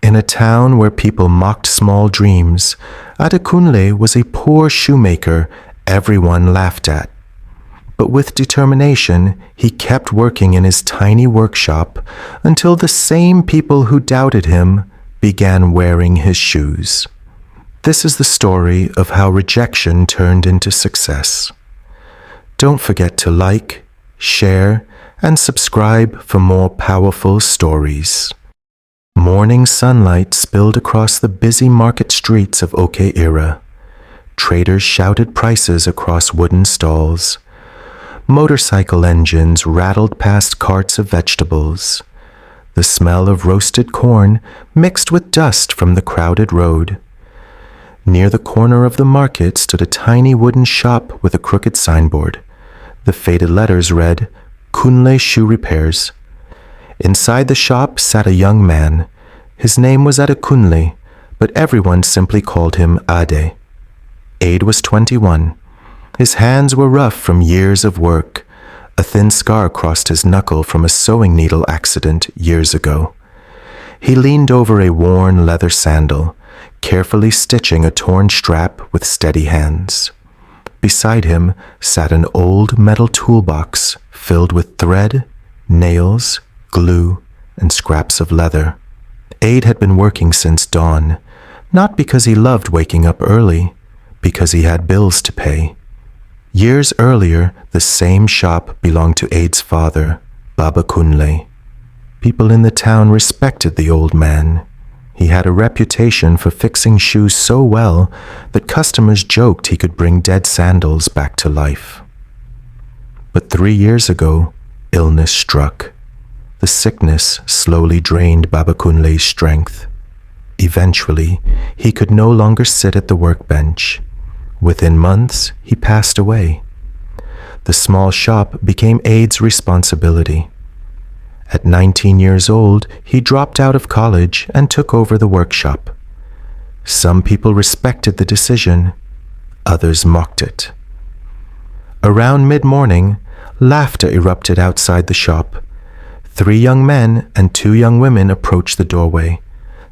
In a town where people mocked small dreams, Adekunle was a poor shoemaker everyone laughed at. But with determination, he kept working in his tiny workshop until the same people who doubted him began wearing his shoes. This is the story of how rejection turned into success. Don't forget to like, share, and subscribe for more powerful stories. Morning sunlight spilled across the busy market streets of Oke-Ira. Traders shouted prices across wooden stalls. Motorcycle engines rattled past carts of vegetables. The smell of roasted corn mixed with dust from the crowded road. Near the corner of the market stood a tiny wooden shop with a crooked signboard. The faded letters read, "Kunle Shoe Repairs." Inside the shop sat a young man. His name was Adekunle, but everyone simply called him Ade. Ade was 21. His hands were rough from years of work. A thin scar crossed his knuckle from a sewing needle accident years ago. He leaned over a worn leather sandal, carefully stitching a torn strap with steady hands. Beside him sat an old metal toolbox filled with thread, nails, glue, and scraps of leather. Ade had been working since dawn, not because he loved waking up early, because he had bills to pay. Years earlier, the same shop belonged to Ade's father, Adekunle. People in the town respected the old man. He had a reputation for fixing shoes so well that customers joked he could bring dead sandals back to life. But 3 years ago, illness struck. The sickness slowly drained Adekunle's strength. Eventually, he could no longer sit at the workbench. Within months, he passed away. The small shop became Ade's responsibility. At 19 years old, he dropped out of college and took over the workshop. Some people respected the decision, others mocked it. Around mid-morning, laughter erupted outside the shop. 3 young men and 2 young women approached the doorway.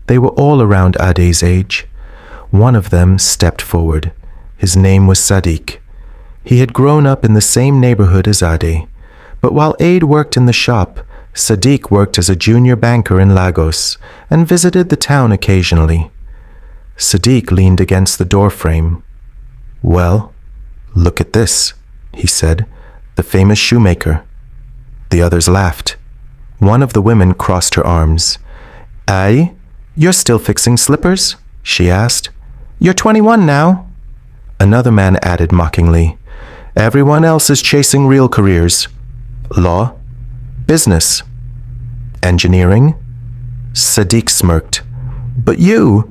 They were all around Ade's age. One of them stepped forward. His name was Sadiq. He had grown up in the same neighborhood as Ade, but while Ade worked in the shop, Sadiq worked as a junior banker in Lagos and visited the town occasionally. Sadiq leaned against the doorframe. "Well, look at this," he said, "the famous shoemaker." The others laughed. One of the women crossed her arms. "Aye, you're still fixing slippers?" she asked. "You're 21 now." Another man added mockingly, "Everyone else is chasing real careers. Law, business, engineering." Sadiq smirked. "But you,"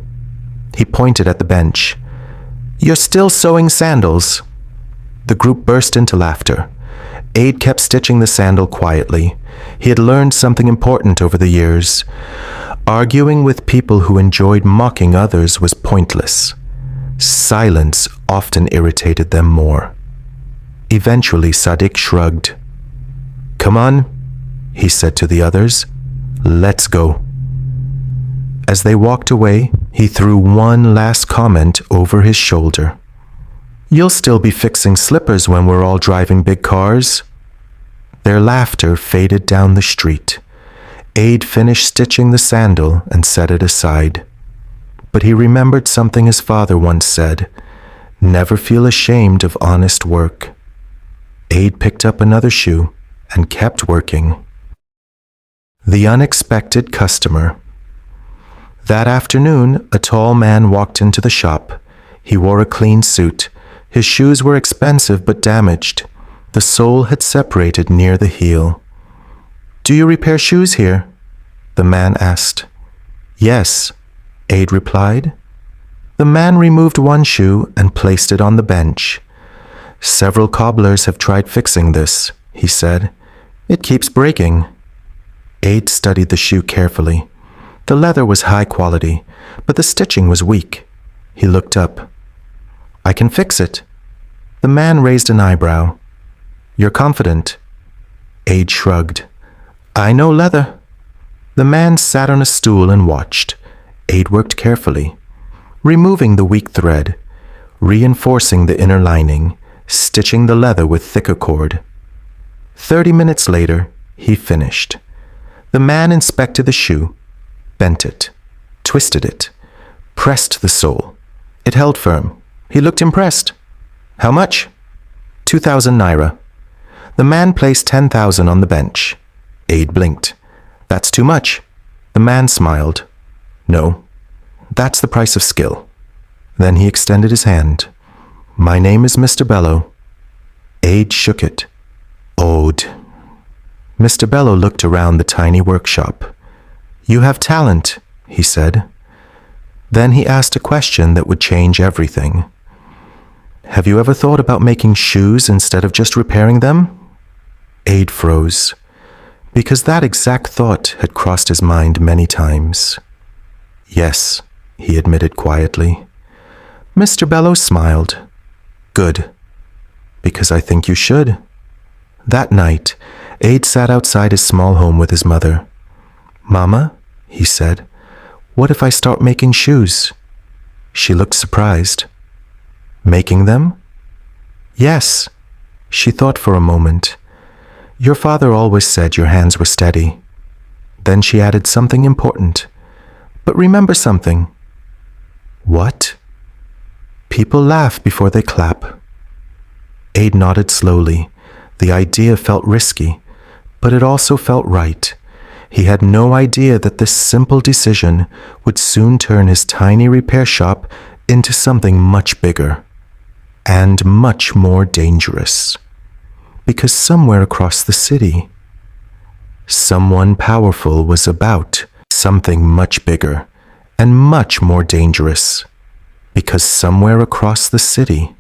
he pointed at the bench, "you're still sewing sandals." The group burst into laughter. Ade kept stitching the sandal quietly. He had learned something important over the years. Arguing with people who enjoyed mocking others was pointless. Silence often irritated them more. Eventually, Sadiq shrugged. "Come on," he said to the others. "Let's go." As they walked away, he threw one last comment over his shoulder. "You'll still be fixing slippers when we're all driving big cars." Their laughter faded down the street. Ade finished stitching the sandal and set it aside. But he remembered something his father once said, "Never feel ashamed of honest work." Ade picked up another shoe and kept working. The unexpected customer. That afternoon, a tall man walked into the shop. He wore a clean suit. His shoes were expensive but damaged. The sole had separated near the heel. "Do you repair shoes here?" the man asked. "Yes," Ade replied. The man removed one shoe and placed it on the bench. "Several cobblers have tried fixing this," he said. "It keeps breaking." Ade studied the shoe carefully. The leather was high quality, but the stitching was weak. He looked up. "I can fix it." The man raised an eyebrow. "You're confident?" Ade shrugged. "I know leather." The man sat on a stool and watched. Aid worked carefully, removing the weak thread, reinforcing the inner lining, stitching the leather with thicker cord. 30 minutes later, he finished. The man inspected the shoe, bent it, twisted it, pressed the sole. It held firm. He looked impressed. How much? 2,000 naira. The man placed 10,000 on the bench. Aid blinked. That's too much. The man smiled. No, that's the price of skill. Then he extended his hand. My name is Mr. Bello. Aid shook it. Ode. Mr. Bello looked around the tiny workshop. You have talent, he said. Then he asked a question that would change everything. Have you ever thought about making shoes instead of just repairing them? Aid froze, because that exact thought had crossed his mind many times. Yes, he admitted quietly. Mr. Bello smiled. Good, because I think you should. That night, Aid sat outside his small home with his mother. Mama, he said, what if I start making shoes? She looked surprised. Making them? Yes. She thought for a moment. Your father always said your hands were steady. Then she added something important. But remember something. What? People laugh before they clap. Aid nodded slowly. The idea felt risky, but it also felt right. He had no idea that this simple decision would soon turn his tiny repair shop into something much bigger and much more dangerous. Because somewhere across the city, someone powerful was about something much bigger and much more dangerous. Because somewhere across the city,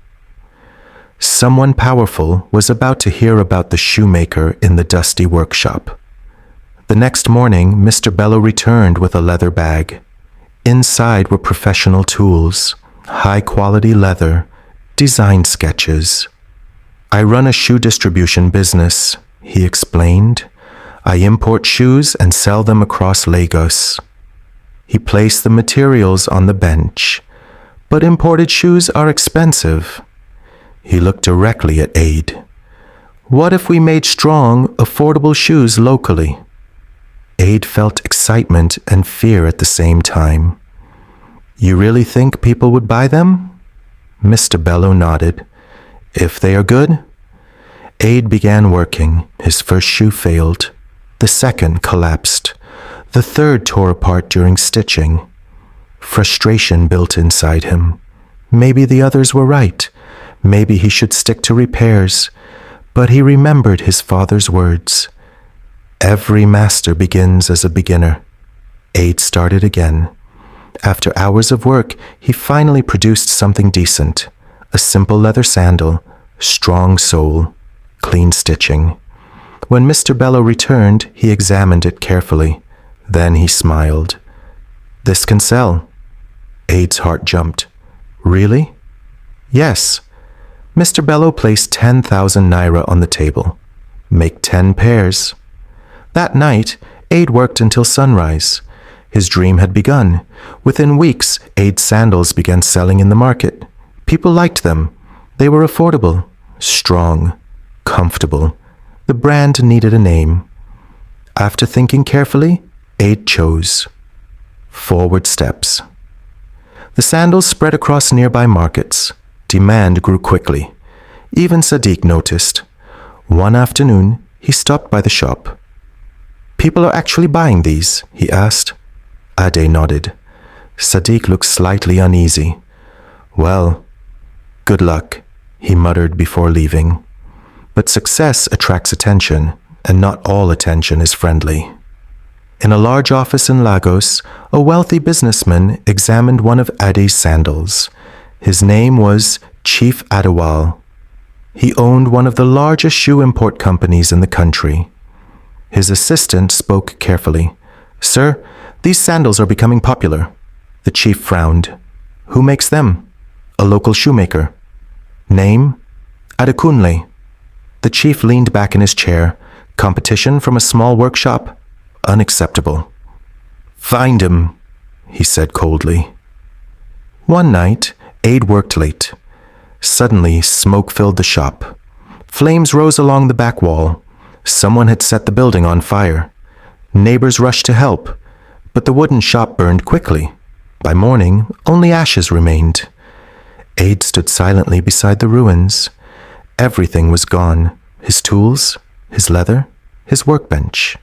someone powerful was about to hear about the shoemaker in the dusty workshop. The next morning, Mr. Bello returned with a leather bag. Inside were professional tools, high-quality leather, design sketches. I run a shoe distribution business, he explained. I import shoes and sell them across Lagos. He placed the materials on the bench. But imported shoes are expensive. He looked directly at Aid. What if we made strong, affordable shoes locally? Aid felt excitement and fear at the same time. You really think people would buy them? Mr. Bello nodded. If they are good? Aid began working. His first shoe failed. The second collapsed. The third tore apart during stitching. Frustration built inside him. Maybe the others were right. Maybe he should stick to repairs. But he remembered his father's words. Every master begins as a beginner. Aid started again. After hours of work, he finally produced something decent. A simple leather sandal, strong sole, clean stitching. When Mr. Bello returned, he examined it carefully. Then he smiled. This can sell. Aid's heart jumped. Really? Yes. Mr. Bello placed 10,000 naira on the table. Make 10 pairs. That night, Aid worked until sunrise. His dream had begun. Within weeks, Aid's sandals began selling in the market. People liked them. They were affordable, strong, comfortable. The brand needed a name. After thinking carefully, Aid chose Forward Steps. The sandals spread across nearby markets. Demand grew quickly. Even Sadiq noticed. One afternoon, he stopped by the shop. People are actually buying these, he asked. Ade nodded. Sadiq looked slightly uneasy. Well, good luck, he muttered before leaving. But success attracts attention, and not all attention is friendly. In a large office in Lagos, a wealthy businessman examined one of Ade's sandals. His name was Chief Adewale. He owned one of the largest shoe import companies in the country. His assistant spoke carefully. Sir, these sandals are becoming popular. The chief frowned. Who makes them? A local shoemaker. Name? Adekunle. The chief leaned back in his chair. Competition from a small workshop? Unacceptable. Find him, he said coldly. One night, Ade worked late. Suddenly, smoke filled the shop. Flames rose along the back wall. Someone had set the building on fire. Neighbors rushed to help, but the wooden shop burned quickly. By morning, only ashes remained. Ade stood silently beside the ruins. Everything was gone. His tools, his leather, his workbench.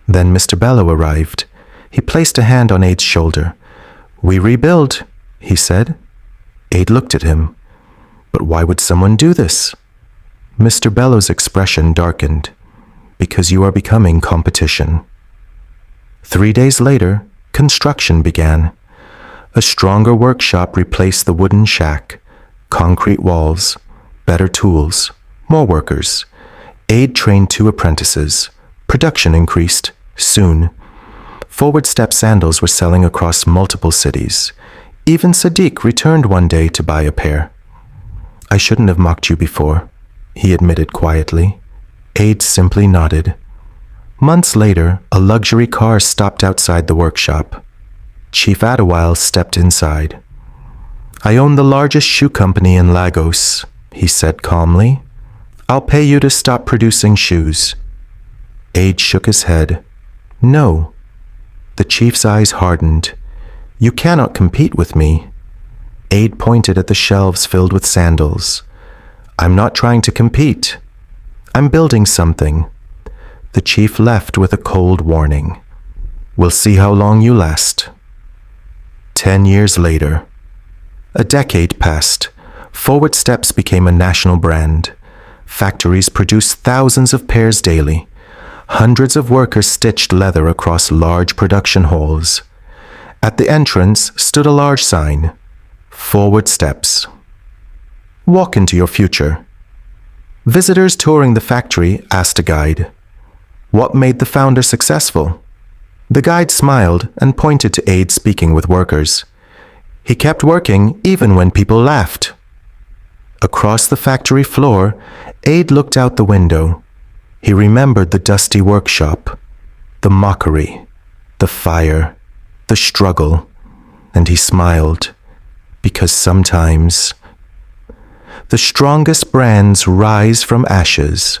Then Mr. Bellow arrived. He placed a hand on Ade's shoulder. "We rebuild," he said. Ade looked at him. "But why would someone do this?" Mr. Bellow's expression darkened. "Because you are becoming competition." 3 days later, construction began. A stronger workshop replaced the wooden shack. Concrete walls, better tools, more workers. Ade trained 2 apprentices. Production increased, soon. Forward step sandals were selling across multiple cities. Even Sadiq returned one day to buy a pair. "I shouldn't have mocked you before," he admitted quietly. Ade simply nodded. Months later, a luxury car stopped outside the workshop. Chief Adekunle stepped inside. "I own the largest shoe company in Lagos," he said calmly. "I'll pay you to stop producing shoes." Ade shook his head. "No." The chief's eyes hardened. "You cannot compete with me." Ade pointed at the shelves filled with sandals. "I'm not trying to compete. I'm building something." The chief left with a cold warning. "We'll see how long you last." 10 years later. A decade passed. Forward Steps became a national brand. Factories produced thousands of pairs daily. Hundreds of workers stitched leather across large production halls. At the entrance stood a large sign, "Forward Steps." Walk into your future. Visitors touring the factory asked a guide, "What made the founder successful?" The guide smiled and pointed to Ade speaking with workers. "He kept working even when people laughed." Across the factory floor, Ade looked out the window. He remembered the dusty workshop, the mockery, the fire, the struggle, and he smiled, because sometimes the strongest brands rise from ashes.